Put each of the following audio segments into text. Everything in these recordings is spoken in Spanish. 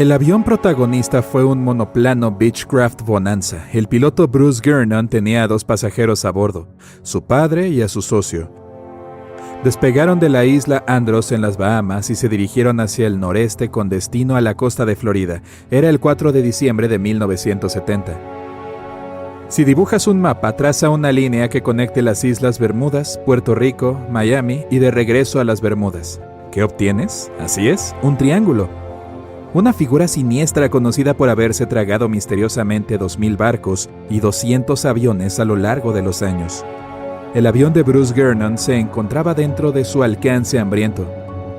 El avión protagonista fue un monoplano Beechcraft Bonanza. El piloto Bruce Gernon tenía a 2 pasajeros a bordo, su padre y a su socio. Despegaron de la isla Andros en las Bahamas y se dirigieron hacia el noreste con destino a la costa de Florida. Era el 4 de diciembre de 1970. Si dibujas un mapa, traza una línea que conecte las Islas Bermudas, Puerto Rico, Miami y de regreso a las Bermudas. ¿Qué obtienes? Así es, un triángulo. Una figura siniestra conocida por haberse tragado misteriosamente 2,000 barcos y 200 aviones a lo largo de los años. El avión de Bruce Gernon se encontraba dentro de su alcance hambriento.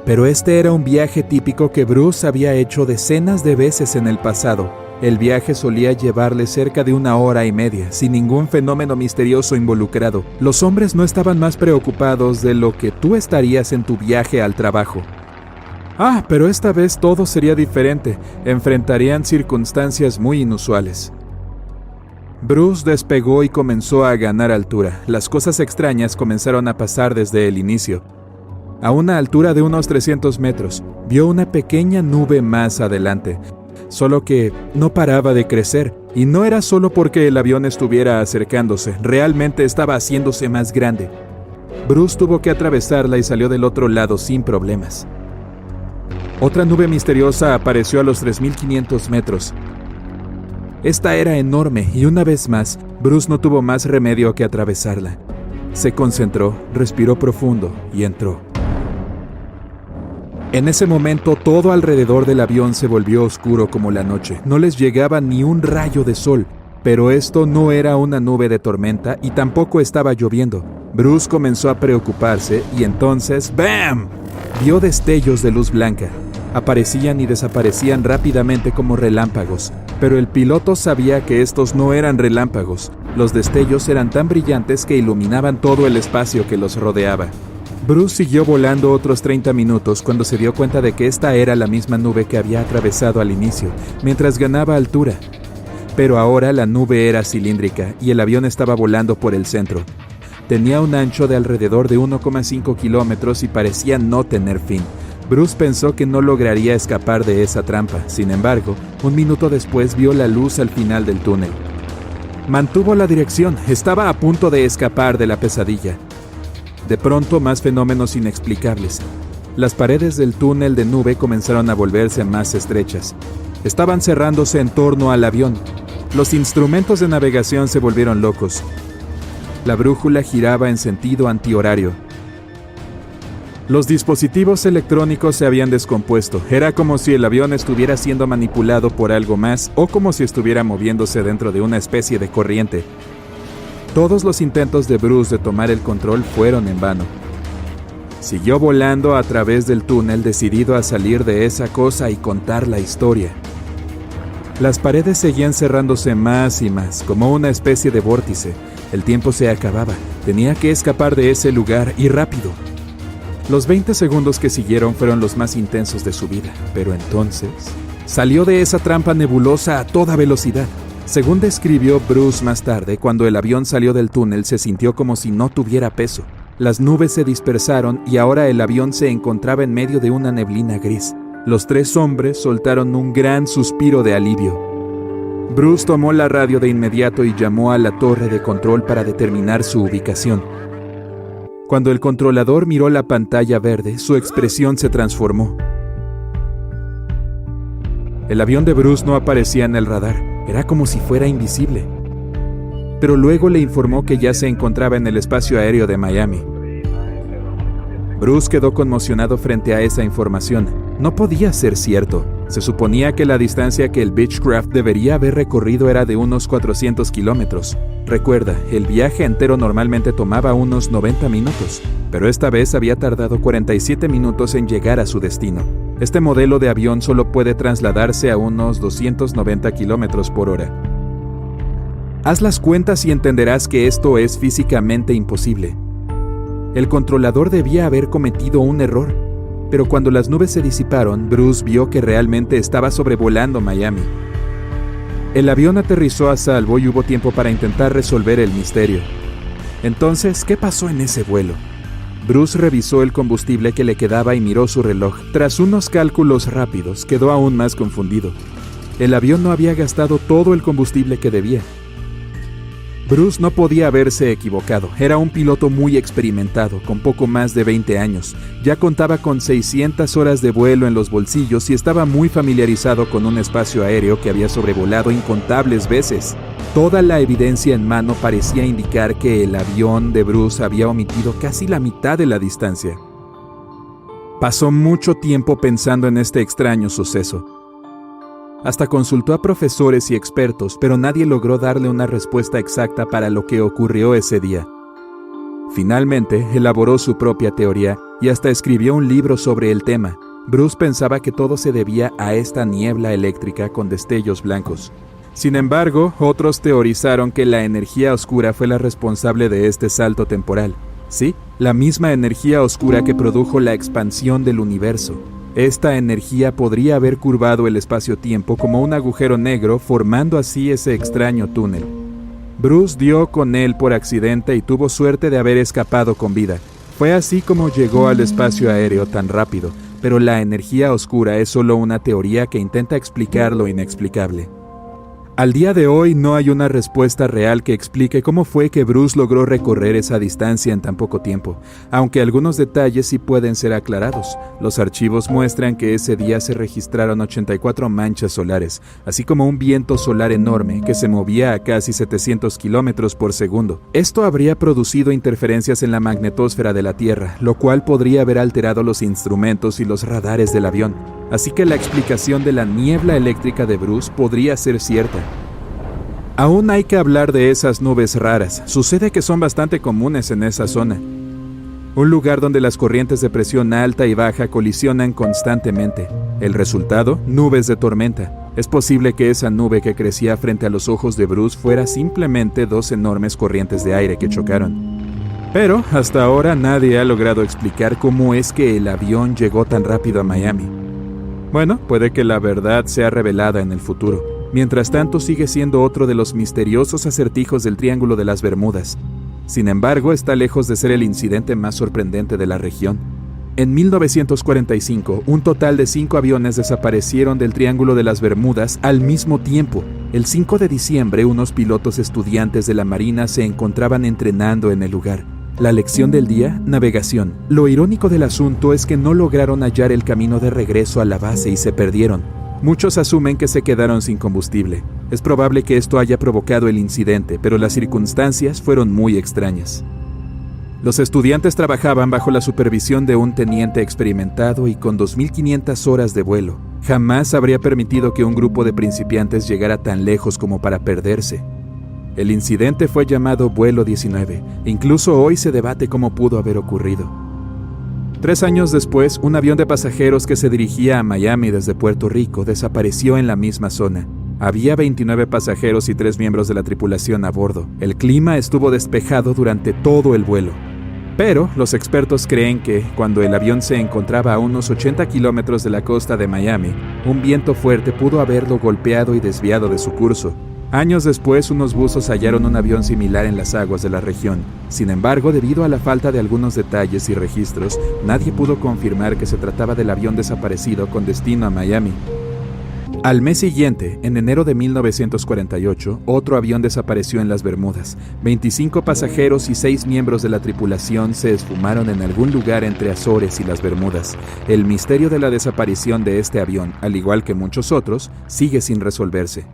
Pero este era un viaje típico que Bruce había hecho decenas de veces en el pasado. El viaje solía llevarle cerca de 1 hora y media, sin ningún fenómeno misterioso involucrado. Los hombres no estaban más preocupados de lo que tú estarías en tu viaje al trabajo. Pero esta vez todo sería diferente. Enfrentarían circunstancias muy inusuales. Bruce despegó y comenzó a ganar altura. Las cosas extrañas comenzaron a pasar desde el inicio. A una altura de unos 300 metros, vio una pequeña nube más adelante. Solo que no paraba de crecer, y no era solo porque el avión estuviera acercándose, realmente estaba haciéndose más grande. Bruce tuvo que atravesarla y salió del otro lado sin problemas. Otra nube misteriosa apareció a los 3,500 metros. Esta era enorme y una vez más, Bruce no tuvo más remedio que atravesarla. Se concentró, respiró profundo y entró. En ese momento, todo alrededor del avión se volvió oscuro como la noche. No les llegaba ni un rayo de sol, pero esto no era una nube de tormenta y tampoco estaba lloviendo. Bruce comenzó a preocuparse y entonces, ¡bam!, vio destellos de luz blanca. Aparecían y desaparecían rápidamente como relámpagos, pero el piloto sabía que estos no eran relámpagos. Los destellos eran tan brillantes que iluminaban todo el espacio que los rodeaba. Bruce siguió volando otros 30 minutos cuando se dio cuenta de que esta era la misma nube que había atravesado al inicio, mientras ganaba altura. Pero ahora la nube era cilíndrica y el avión estaba volando por el centro. Tenía un ancho de alrededor de 1,5 kilómetros y parecía no tener fin. Bruce pensó que no lograría escapar de esa trampa. Sin embargo, 1 minuto después vio la luz al final del túnel. Mantuvo la dirección. Estaba a punto de escapar de la pesadilla. De pronto, más fenómenos inexplicables. Las paredes del túnel de nube comenzaron a volverse más estrechas. Estaban cerrándose en torno al avión. Los instrumentos de navegación se volvieron locos. La brújula giraba en sentido antihorario. Los dispositivos electrónicos se habían descompuesto. Era como si el avión estuviera siendo manipulado por algo más o como si estuviera moviéndose dentro de una especie de corriente. Todos los intentos de Bruce de tomar el control fueron en vano. Siguió volando a través del túnel, decidido a salir de esa cosa y contar la historia. Las paredes seguían cerrándose más y más, como una especie de vórtice. El tiempo se acababa. Tenía que escapar de ese lugar y rápido. Los 20 segundos que siguieron fueron los más intensos de su vida, pero entonces salió de esa trampa nebulosa a toda velocidad. Según describió Bruce más tarde, cuando el avión salió del túnel se sintió como si no tuviera peso. Las nubes se dispersaron y ahora el avión se encontraba en medio de una neblina gris. Los 3 hombres soltaron un gran suspiro de alivio. Bruce tomó la radio de inmediato y llamó a la torre de control para determinar su ubicación. Cuando el controlador miró la pantalla verde, su expresión se transformó. El avión de Bruce no aparecía en el radar, era como si fuera invisible. Pero luego le informó que ya se encontraba en el espacio aéreo de Miami. Bruce quedó conmocionado frente a esa información. No podía ser cierto. Se suponía que la distancia que el Beechcraft debería haber recorrido era de unos 400 kilómetros. Recuerda, el viaje entero normalmente tomaba unos 90 minutos, pero esta vez había tardado 47 minutos en llegar a su destino. Este modelo de avión solo puede trasladarse a unos 290 kilómetros por hora. Haz las cuentas y entenderás que esto es físicamente imposible. El controlador debía haber cometido un error, pero cuando las nubes se disiparon, Bruce vio que realmente estaba sobrevolando Miami. El avión aterrizó a salvo y hubo tiempo para intentar resolver el misterio. Entonces, ¿qué pasó en ese vuelo? Bruce revisó el combustible que le quedaba y miró su reloj. Tras unos cálculos rápidos, quedó aún más confundido. El avión no había gastado todo el combustible que debía. Bruce no podía haberse equivocado. Era un piloto muy experimentado, con poco más de 20 años. Ya contaba con 600 horas de vuelo en los bolsillos y estaba muy familiarizado con un espacio aéreo que había sobrevolado incontables veces. Toda la evidencia en mano parecía indicar que el avión de Bruce había omitido casi la mitad de la distancia. Pasó mucho tiempo pensando en este extraño suceso. Hasta consultó a profesores y expertos, pero nadie logró darle una respuesta exacta para lo que ocurrió ese día. Finalmente, elaboró su propia teoría y hasta escribió un libro sobre el tema. Bruce pensaba que todo se debía a esta niebla eléctrica con destellos blancos. Sin embargo, otros teorizaron que la energía oscura fue la responsable de este salto temporal. Sí, la misma energía oscura que produjo la expansión del universo. Esta energía podría haber curvado el espacio-tiempo como un agujero negro, formando así ese extraño túnel. Bruce dio con él por accidente y tuvo suerte de haber escapado con vida. Fue así como llegó al espacio aéreo tan rápido, pero la energía oscura es solo una teoría que intenta explicar lo inexplicable. Al día de hoy no hay una respuesta real que explique cómo fue que Bruce logró recorrer esa distancia en tan poco tiempo, aunque algunos detalles sí pueden ser aclarados. Los archivos muestran que ese día se registraron 84 manchas solares, así como un viento solar enorme que se movía a casi 700 kilómetros por segundo. Esto habría producido interferencias en la magnetosfera de la Tierra, lo cual podría haber alterado los instrumentos y los radares del avión. Así que la explicación de la niebla eléctrica de Bruce podría ser cierta. Aún hay que hablar de esas nubes raras. Sucede que son bastante comunes en esa zona. Un lugar donde las corrientes de presión alta y baja colisionan constantemente. El resultado, nubes de tormenta. Es posible que esa nube que crecía frente a los ojos de Bruce fuera simplemente dos enormes corrientes de aire que chocaron. Pero hasta ahora nadie ha logrado explicar cómo es que el avión llegó tan rápido a Miami. Bueno, puede que la verdad sea revelada en el futuro. Mientras tanto, sigue siendo otro de los misteriosos acertijos del Triángulo de las Bermudas. Sin embargo, está lejos de ser el incidente más sorprendente de la región. En 1945, un total de 5 aviones desaparecieron del Triángulo de las Bermudas al mismo tiempo. El 5 de diciembre, unos pilotos estudiantes de la Marina se encontraban entrenando en el lugar. La lección del día, navegación. Lo irónico del asunto es que no lograron hallar el camino de regreso a la base y se perdieron. Muchos asumen que se quedaron sin combustible. Es probable que esto haya provocado el incidente, pero las circunstancias fueron muy extrañas. Los estudiantes trabajaban bajo la supervisión de un teniente experimentado y con 2.500 horas de vuelo. Jamás habría permitido que un grupo de principiantes llegara tan lejos como para perderse. El incidente fue llamado Vuelo 19. Incluso hoy se debate cómo pudo haber ocurrido. 3 años después, un avión de pasajeros que se dirigía a Miami desde Puerto Rico desapareció en la misma zona. Había 29 pasajeros y 3 miembros de la tripulación a bordo. El clima estuvo despejado durante todo el vuelo. Pero los expertos creen que, cuando el avión se encontraba a unos 80 kilómetros de la costa de Miami, un viento fuerte pudo haberlo golpeado y desviado de su curso. Años después, unos buzos hallaron un avión similar en las aguas de la región. Sin embargo, debido a la falta de algunos detalles y registros, nadie pudo confirmar que se trataba del avión desaparecido con destino a Miami. Al mes siguiente, en enero de 1948, otro avión desapareció en las Bermudas. 25 pasajeros y 6 miembros de la tripulación se esfumaron en algún lugar entre Azores y las Bermudas. El misterio de la desaparición de este avión, al igual que muchos otros, sigue sin resolverse.